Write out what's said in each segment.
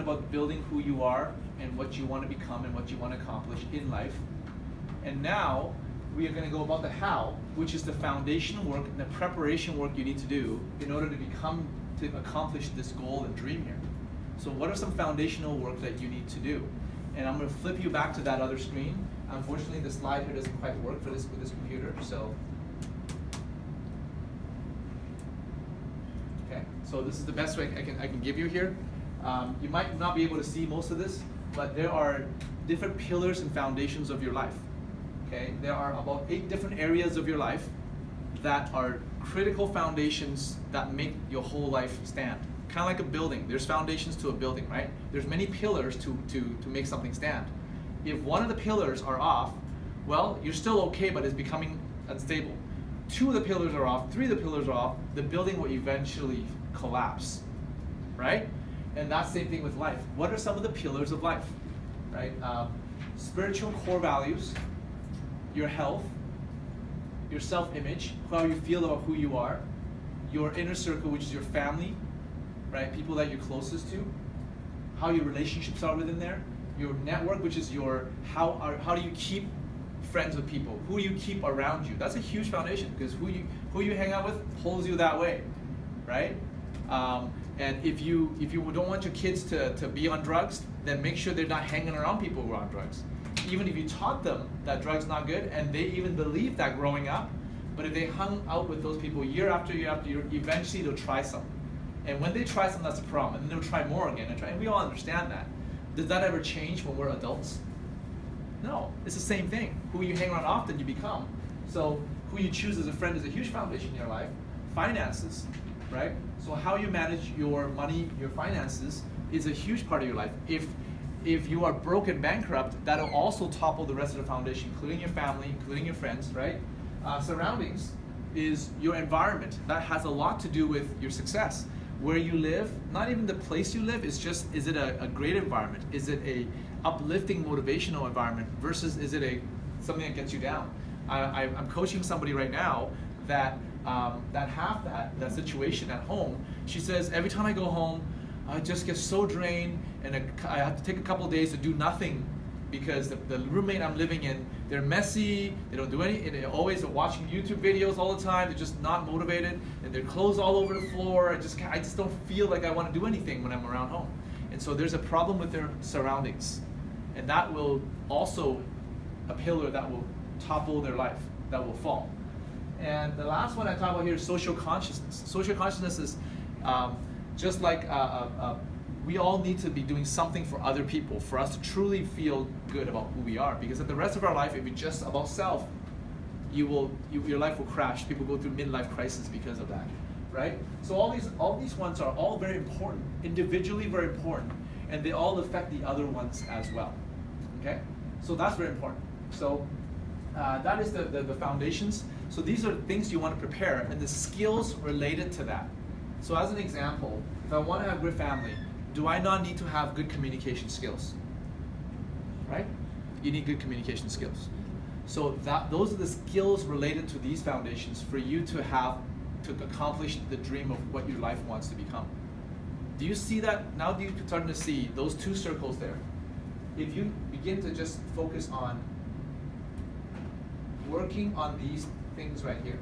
about building who you are and what you want to become and what you want to accomplish in life. And now we are going to go about the how, which is the foundational work and the preparation work you need to do in order to accomplish this goal and dream here. So what are some foundational work that you need to do? And I'm going to flip you back to that other screen. Unfortunately, the slide here doesn't quite work for this with this computer, so. Okay, so this is the best way I can give you here. You might not be able to see most of this, but there are different pillars and foundations of your life. Okay, there are about 8 different areas of your life that are critical foundations that make your whole life stand. Kind of like a building. There's foundations to a building, right? There's many pillars to make something stand. If one of the pillars are off, well, you're still okay, but it's becoming unstable. 2 of the pillars are off, 3 of the pillars are off, the building will eventually collapse, right? And that's the same thing with life. What are some of the pillars of life, right? Spiritual core values, your health, your self-image, how you feel about who you are, your inner circle, which is your family, right? People that you're closest to, how your relationships are within there, your network, which is your how do you keep friends with people, who do you keep around you. That's a huge foundation, because who you hang out with holds you that way, right? And if you don't want your kids to be on drugs, then make sure they're not hanging around people who are on drugs. Even if you taught them that drugs not good, and they even believe that growing up, but if they hung out with those people year after year after year, eventually they'll try some. And when they try some, that's a problem. And then they'll try more again and try. And we all understand that. Does that ever change when we're adults? No, it's the same thing. Who you hang around often, you become. So who you choose as a friend is a huge foundation in your life. Finances, right? So how you manage your money, your finances, is a huge part of your life. If you are broke and bankrupt, that'll also topple the rest of the foundation, including your family, including your friends, right? Surroundings is your environment. That has a lot to do with your success. Where you live, not even the place you live, is it a great environment? Is it a uplifting, motivational environment versus is it something that gets you down? I'm coaching somebody right now that have that situation at home. She says, every time I go home, I just get so drained, and I have to take a couple of days to do nothing because the roommate I'm living in, they're messy, they don't do any, and they're always watching YouTube videos all the time, they're just not motivated, and their clothes all over the floor. I just don't feel like I want to do anything when I'm around home. And so there's a problem with their surroundings, and that will also a pillar that will topple their life, that will fall. And the last one I talk about here is social consciousness. Social consciousness is just like we all need to be doing something for other people for us to truly feel good about who we are. Because at the rest of our life, if it's just about self, your life will crash. People go through midlife crisis because of that, right? So all these ones are all very important, individually very important, and they all affect the other ones as well. Okay, so that's very important. So that is the foundations. So these are things you want to prepare, and the skills related to that. So as an example, if I want to have a good family, do I not need to have good communication skills? Right? You need good communication skills. So those are the skills related to these foundations for you to accomplish the dream of what your life wants to become. Do you see that? Now you're starting to see those 2 circles there. If you begin to just focus on working on these things right here.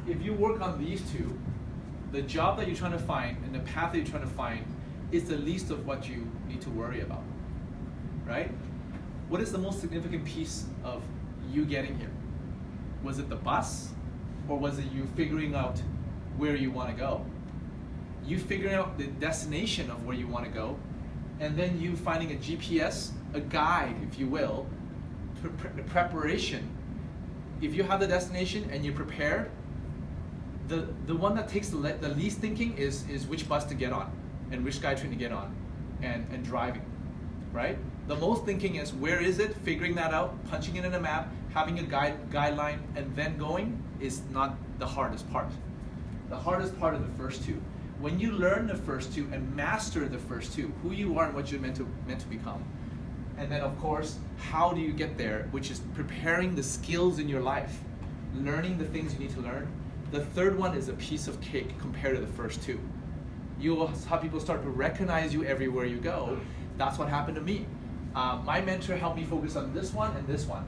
If you work on these 2, the job that you're trying to find and the path that you're trying to find is the least of what you need to worry about, right? What is the most significant piece of you getting here? Was it the bus, or was it you figuring out where you want to go? You figuring out the destination of where you want to go, and then you finding a GPS, a guide, if you will, the preparation. If you have the destination and you're prepared, the one that takes the least thinking is which bus to get on and which SkyTrain to get on and driving, right? The most thinking is where is it, figuring that out, punching it in a map, having a guideline, and then going is not the hardest part. The hardest part are the first 2. When you learn the first 2 and master the first 2, who you are and what you're meant to become, And then of course, how do you get there, which is preparing the skills in your life, learning the things you need to learn. The third one is a piece of cake compared to the first two. You will have people start to recognize you everywhere you go. That's what happened to me. My mentor helped me focus on this one and this one.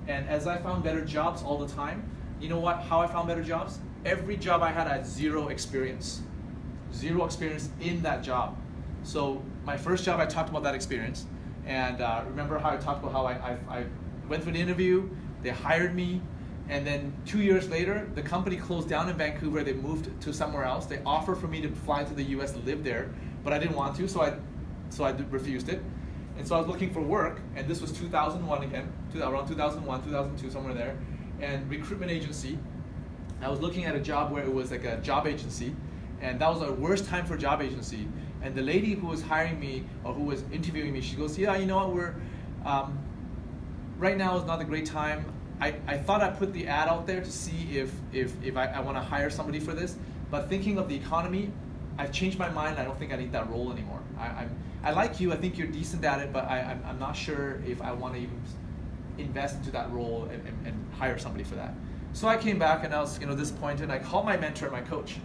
And as I found better jobs all the time, you know what? How I found better jobs? Every job I had zero experience. Zero experience in that job. So my first job, I talked about that experience. And remember how I talked about how I went through an interview, they hired me, and then 2 years later, the company closed down in Vancouver, they moved to somewhere else. They offered for me to fly to the US and live there, but I didn't want to, so I refused it. And so I was looking for work, and this was 2001 again, around 2001, 2002, somewhere there, and recruitment agency. I was looking at a job where it was like a job agency, and that was the worst time for a job agency. And the lady who was hiring me, or who was interviewing me, she goes, yeah, you know what, right now is not a great time. I thought I'd put the ad out there to see if I want to hire somebody for this, but thinking of the economy, I've changed my mind. I don't think I need that role anymore. I like you, I think you're decent at it, but I'm not sure if I want to even invest into that role and hire somebody for that. So I came back and I was disappointed. I called my mentor, my coach,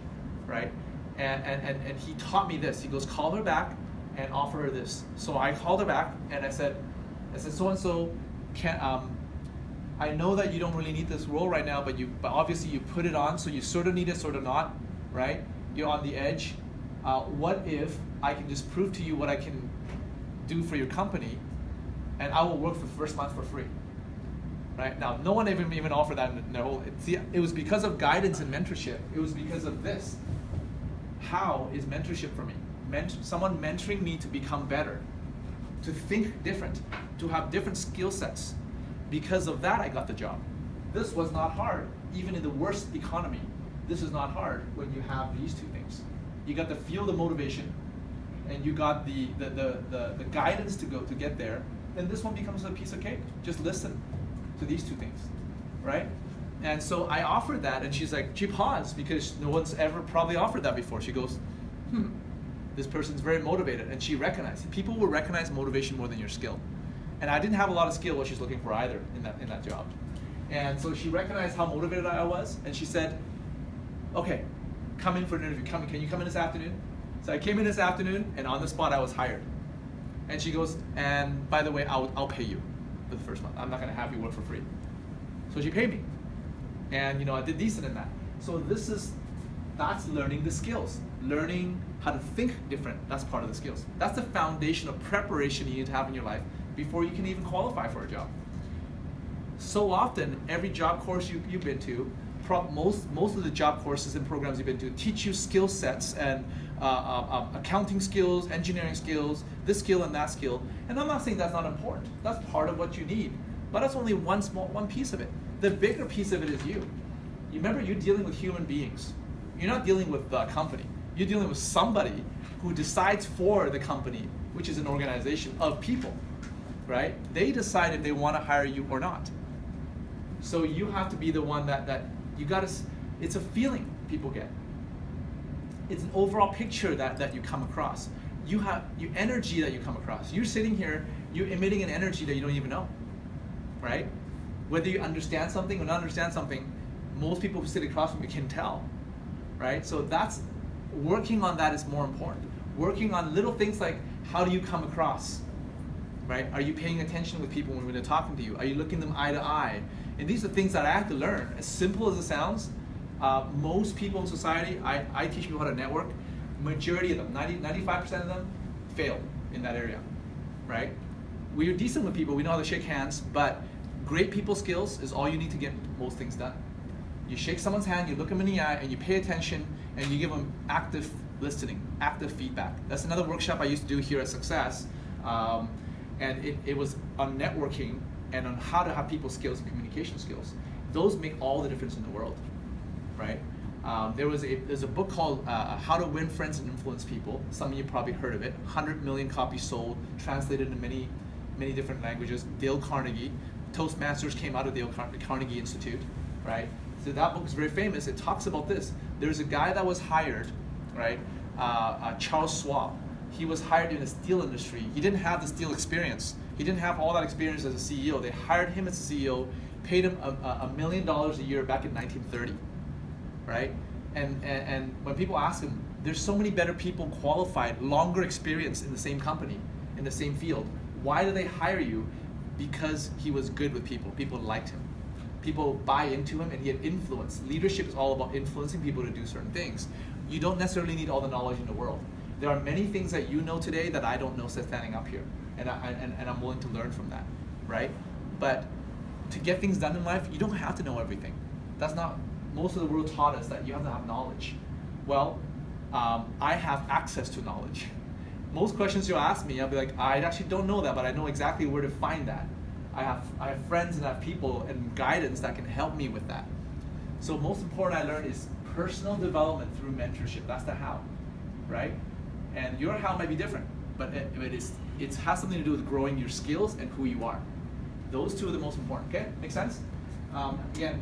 right? And he taught me this. He goes, call her back and offer her this. So I called her back and I said, so-and-so, I know that you don't really need this role right now, but obviously you put it on, so you sort of need it, sort of not, right? You're on the edge. What if I can just prove to you what I can do for your company, and I will work for the first month for free, right? Now, no one even offered that in their whole, see, it was because of guidance and mentorship. It was because of this. How is mentorship for me? Someone mentoring me to become better, to think different, to have different skill sets. Because of that, I got the job. This was not hard, even in the worst economy. This is not hard when you have these two things. You got to feel the motivation, and you got the guidance to get there. Then this one becomes a piece of cake. Just listen to these two things, right? And so I offered that, and she paused because no one's ever probably offered that before. She goes, this person's very motivated, and she recognized. People will recognize motivation more than your skill. And I didn't have a lot of skill what she's looking for either in that job. And so she recognized how motivated I was, and she said, okay, come in for an interview. Can you come in this afternoon? So I came in this afternoon, and on the spot I was hired. And she goes, and by the way, I'll pay you for the first month. I'm not gonna have you work for free. So she paid me. And I did decent in that. So that's learning the skills. Learning how to think different, that's part of the skills. That's the foundation of preparation you need to have in your life before you can even qualify for a job. So often, every job course you've been to, most of the job courses and programs you've been to teach you skill sets and accounting skills, engineering skills, this skill and that skill. And I'm not saying that's not important. That's part of what you need. But that's only one piece of it. The bigger piece of it is you. You remember, you're dealing with human beings. You're not dealing with the company. You're dealing with somebody who decides for the company, which is an organization of people, right? They decide if they want to hire you or not. So you have to be the one that you got to, it's a feeling people get. It's an overall picture that you come across. You have your energy that you come across. You're sitting here, you're emitting an energy that you don't even know, right? Whether you understand something or not understand something, most people who sit across from you can tell, right? So that's, working on that is more important. Working on little things like, how do you come across, right? Are you paying attention with people when they're talking to you? Are you looking them eye to eye? And these are things that I have to learn. As simple as it sounds, most people in society, I teach people how to network. Majority of them, 95% of them, fail in that area, right? We're decent with people, we know how to shake hands, but great people skills is all you need to get most things done. You shake someone's hand, you look them in the eye, and you pay attention, and you give them active listening, active feedback. That's another workshop I used to do here at Success, and it was on networking and on how to have people skills and communication skills. Those make all the difference in the world, right? There's a book called How to Win Friends and Influence People. Some of you probably heard of it. 100 million copies sold, translated into many different languages. Dale Carnegie. Toastmasters came out of Dale Carnegie Institute, right? So that book is very famous. It talks about this. There's a guy that was hired, right? Charles Schwab. He was hired in the steel industry. He didn't have the steel experience. He didn't have all that experience as a CEO. They hired him as a CEO, paid him $1 million a year back in 1930, right? And when people ask him, there's so many better people qualified, longer experience in the same company, in the same field. Why do they hire you? Because he was good with people. People liked him. People buy into him, and he had influence. Leadership is all about influencing people to do certain things. You don't necessarily need all the knowledge in the world. There are many things that you know today that I don't know standing up here, and I'm willing to learn from that, right? But to get things done in life, you don't have to know everything. That's not, most of the world taught us that you have to have knowledge. Well, I have access to knowledge. Most questions you'll ask me, I'll be like, I actually don't know that, but I know exactly where to find that. I have friends and I have people and guidance that can help me with that. So most important I learned is personal development through mentorship. That's the how, right? And your how might be different, but it has something to do with growing your skills and who you are. Those two are the most important, okay? Make sense? Again,